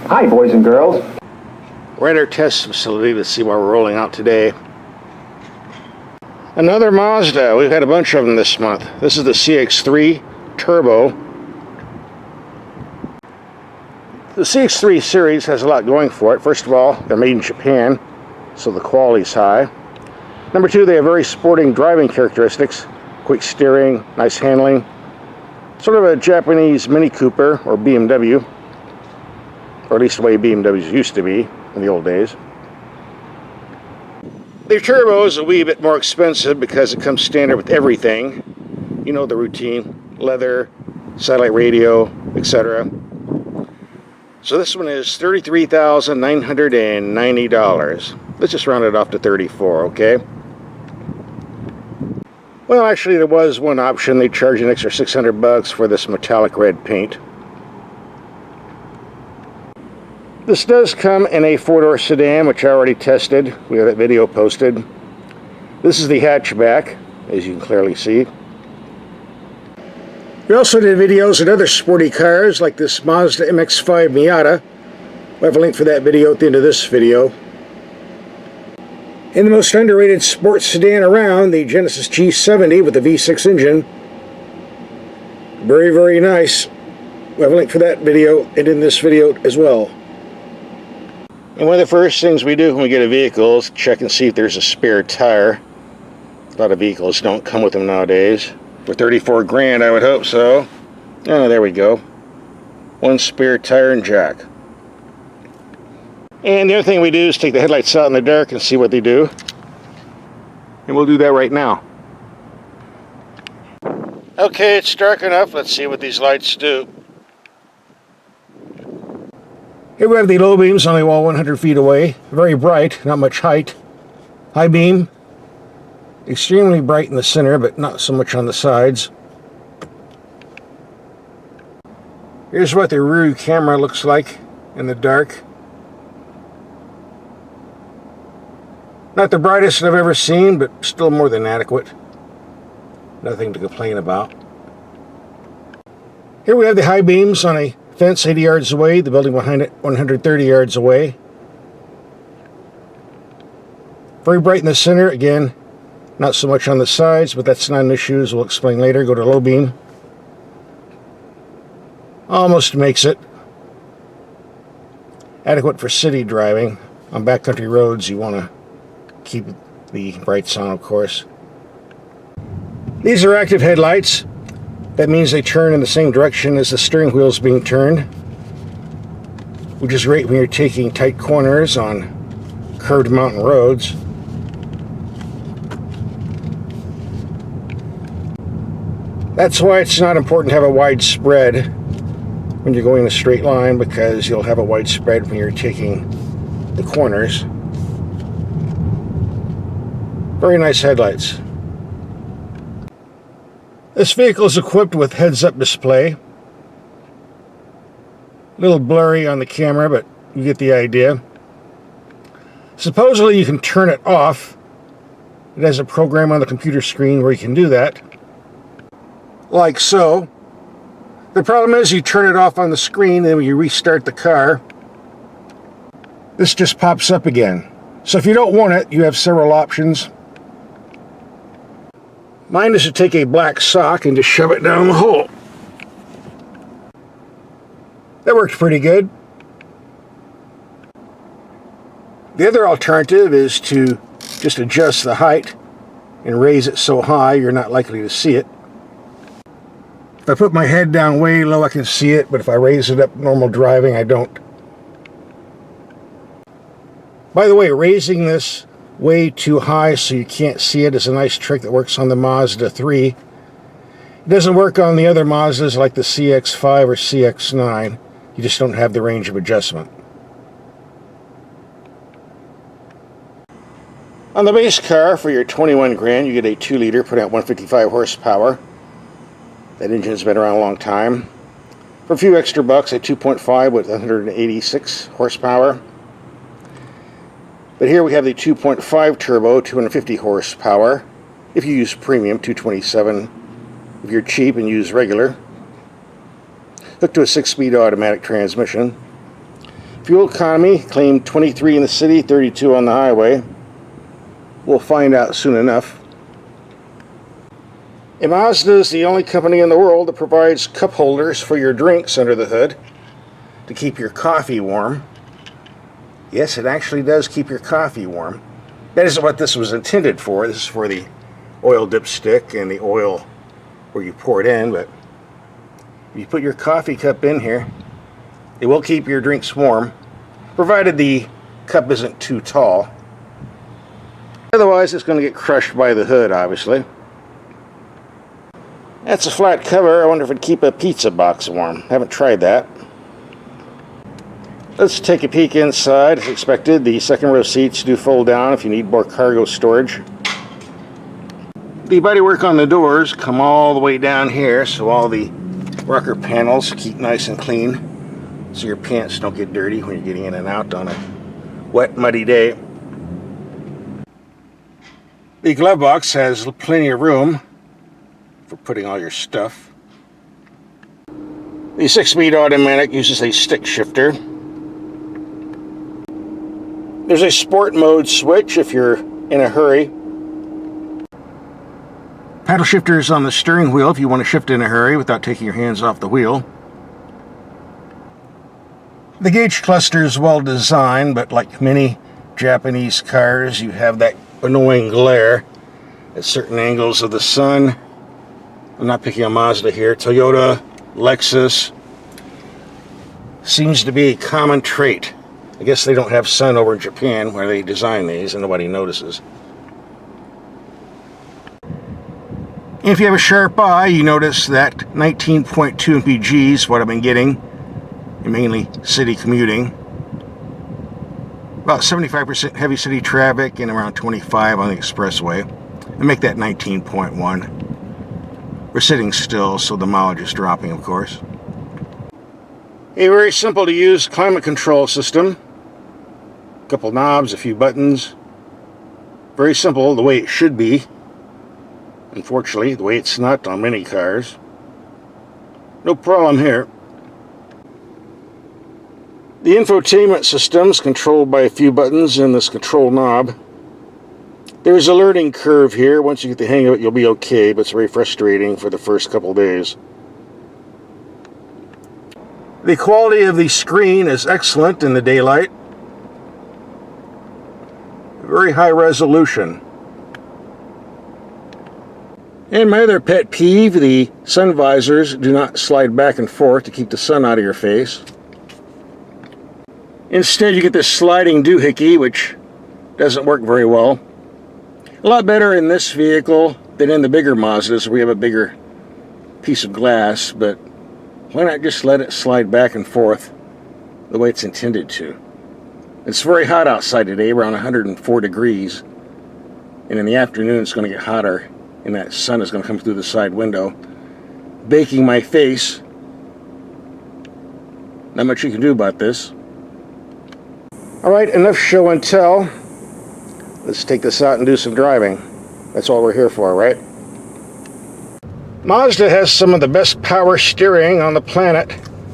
Hi, boys and girls. We're at our test facility to see what we're rolling out today. Another Mazda. We've had a bunch of them this month. This is the CX-3 Turbo. The CX-3 series has a lot going for it. First of all, they're made in Japan, so the quality's high. Number two, they have very sporting driving characteristics. Quick steering, nice handling. Sort of a Japanese Mini Cooper or BMW. Or at least the way BMWs used to be in the old days. The turbo is a wee bit more expensive because it comes standard with everything. You know the routine, leather, satellite radio, etc. So this one is $33,990. Let's just round it off to 34, okay? Well, actually there was one option. They charge an extra $600 for this metallic red paint. This does come in a four-door sedan, which I already tested. We have that video posted. This is the hatchback, as you can clearly see. We also did videos on other sporty cars, like this Mazda MX-5 Miata. We'll have a link for that video at the end of this video. And the most underrated sports sedan around, the Genesis G70 with the V6 engine. Very, very nice. We'll have a link for that video and in this video as well. And one of the first things we do when we get a vehicle is check and see if there's a spare tire. A lot of vehicles don't come with them nowadays. For 34 grand, I would hope so. Oh, there we go. One spare tire and jack. And the other thing we do is take the headlights out in the dark and see what they do. And we'll do that right now. Okay, it's dark enough. Let's see what these lights do. Here we have the low beams, only 100 feet away. Very bright, not much height. High beam, extremely bright in the center, but not so much on the sides. Here's what the rear camera looks like in the dark. Not the brightest I've ever seen, but still more than adequate. Nothing to complain about. Here we have the high beams on a fence 80 yards away, the building behind it 130 yards away. Very bright in the center, again, not so much on the sides, but that's not an issue, as we'll explain later. Go to low beam. Almost makes it. Adequate for city driving. On backcountry roads, you want to keep the brights on, of course. These are active headlights. That means they turn in the same direction as the steering wheel is being turned, which is great when you're taking tight corners on curved mountain roads. That's why it's not important to have a wide spread when you're going in a straight line, because you'll have a wide spread when you're taking the corners. Very nice headlights. This vehicle is equipped with heads-up display. A little blurry on the camera, but you get the idea. Supposedly you can turn it off. It has a program on the computer screen where you can do that. Like so. The problem is you turn it off on the screen, and then when you restart the car, this just pops up again. So if you don't want it, you have several options. Mine is to take a black sock and just shove it down the hole. That worked pretty good. The other alternative is to just adjust the height and raise it so high you're not likely to see it. If I put my head down way low, I can see it, but if I raise it up normal driving, I don't. By the way, raising this way too high so you can't see it is a nice trick that works on the Mazda 3. It doesn't work on the other Mazdas like the CX-5 or CX-9. You just don't have the range of adjustment. On the base car for your 21 grand, you get a 2-liter putting out 155 horsepower. That engine's been around a long time. For a few extra bucks, a 2.5 with 186 horsepower. But here we have the 2.5 turbo, 250 horsepower. If you use premium, 227 if you're cheap and use regular. hooked to a 6-speed automatic transmission. Fuel economy claimed 23 in the city, 32 on the highway. We'll find out soon enough. And Mazda is the only company in the world that provides cup holders for your drinks under the hood to keep your coffee warm. Yes, it actually does keep your coffee warm. That isn't what this was intended for. This is for the oil dipstick and the oil where you pour it in, but if you put your coffee cup in here, it will keep your drinks warm, provided the cup isn't too tall. Otherwise, it's going to get crushed by the hood, obviously. That's a flat cover. I wonder if it'd keep a pizza box warm. Haven't tried that. Let's take a peek inside. As expected, the second row seats do fold down if you need more cargo storage. The bodywork on the doors come all the way down here, so all the rocker panels keep nice and clean, so your pants don't get dirty when you're getting in and out on a wet, muddy day. The glove box has plenty of room for putting all your stuff. The 6-speed automatic uses a stick shifter. There's a sport mode switch if you're in a hurry. Paddle shifters on the steering wheel if you want to shift in a hurry without taking your hands off the wheel. The gauge cluster is well designed, but like many Japanese cars, you have that annoying glare at certain angles of the sun. I'm not picking on Mazda here. Toyota, Lexus, seems to be a common trait. I guess they don't have sun over in Japan where they design these and nobody notices. If you have a sharp eye, you notice that 19.2 mpg is what I've been getting, mainly city commuting. About 75% heavy city traffic and around 25 on the expressway. And make that 19.1. We're sitting still, so the mileage is dropping, of course. A very simple to use climate control system. A couple knobs, a few buttons. Very simple, the way it should be. Unfortunately, the way it's not on many cars. No problem here. The infotainment system is controlled by a few buttons and this control knob. There's a learning curve here. Once you get the hang of it, you'll be okay, but it's very frustrating for the first couple days. The quality of the screen is excellent in the daylight. Very high resolution. And my other pet peeve, the sun visors do not slide back and forth to keep the sun out of your face. Instead, you get this sliding doohickey, which doesn't work very well. A lot better in this vehicle than in the bigger Mazdas. We have a bigger piece of glass, but why not just let it slide back and forth the way it's intended to? It's very hot outside today, around 104 degrees. And in the afternoon, it's going to get hotter, and that sun is going to come through the side window, baking my face. Not much you can do about this. Alright, enough show and tell. Let's take this out and do some driving. That's all we're here for, right? Mazda has some of the best power steering on the planet.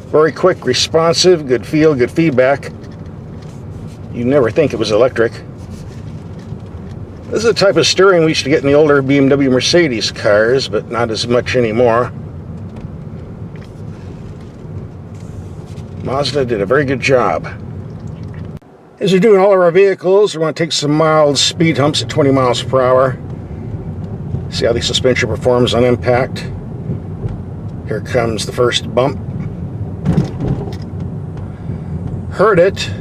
Very quick, responsive, good feel, good feedback. You'd never think it was electric. This is the type of steering we used to get in the older BMW Mercedes cars, but not as much anymore. Mazda did a very good job. As we do in all of our vehicles, we want to take some mild speed humps at 20 miles per hour. See how the suspension performs on impact. Here comes the first bump. Heard it.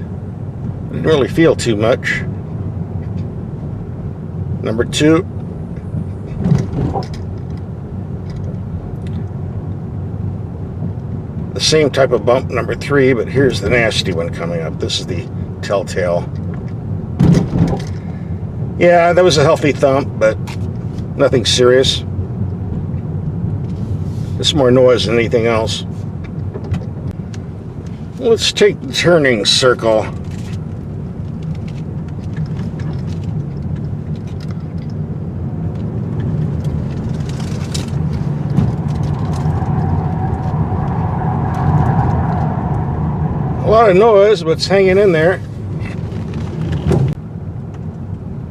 Didn't really feel too much. Number 2. The same type of bump, number 3, but here's the nasty one coming up. This is the telltale. Yeah, that was a healthy thump, but nothing serious. It's more noise than anything else. Let's take the turning circle. lot of noise, but it's hanging in there.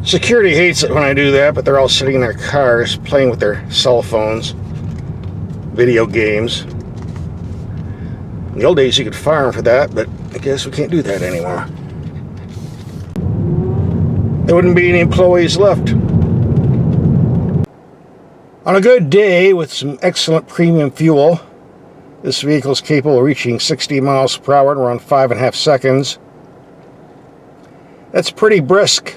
Security hates it when I do that, but they're all sitting in their cars playing with their cell phones, video games. In the old days you could fire them for that, but I guess we can't do that anymore. There wouldn't be any employees left. On a good day with some excellent premium fuel, this vehicle is capable of reaching 60 miles per hour in around 5.5 seconds. That's pretty brisk.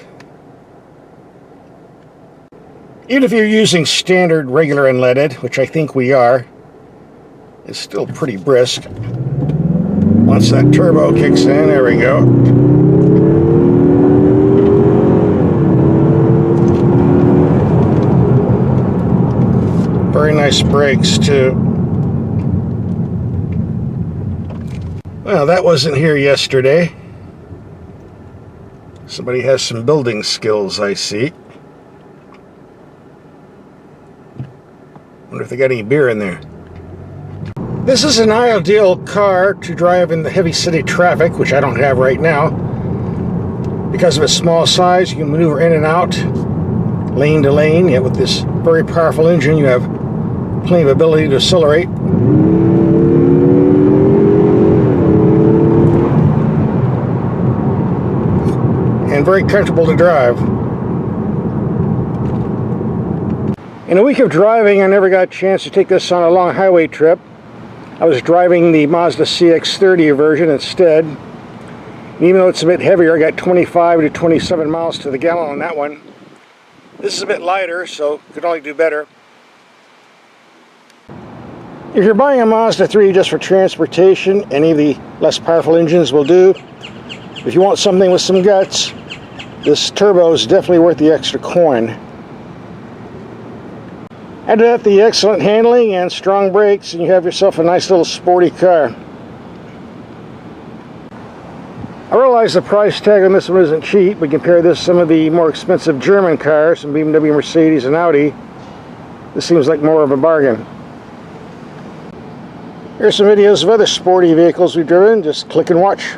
Even if you're using standard, regular unleaded, which I think we are, it's still pretty brisk. Once that turbo kicks in, there we go. Very nice brakes, too. Well, that wasn't here yesterday. Somebody has some building skills, I see. Wonder if they got any beer in there. This is an ideal car to drive in the heavy city traffic, which I don't have right now. Because of its small size, you can maneuver in and out, lane to lane, yet with this very powerful engine, you have plenty of ability to accelerate. And very comfortable to drive. In a week of driving, I never got a chance to take this on a long highway trip. I was driving the Mazda CX-30 version instead. And even though it's a bit heavier, I got 25 to 27 miles to the gallon on that one. This is a bit lighter, so could only do better. If you're buying a Mazda 3 just for transportation, any of the less powerful engines will do. If you want something with some guts, this turbo is definitely worth the extra coin. Add to that the excellent handling and strong brakes, and you have yourself a nice little sporty car. I realize the price tag on this one isn't cheap, but compare this to some of the more expensive German cars, some BMW, Mercedes, and Audi. This seems like more of a bargain. Here's some videos of other sporty vehicles we've driven. Just click and watch.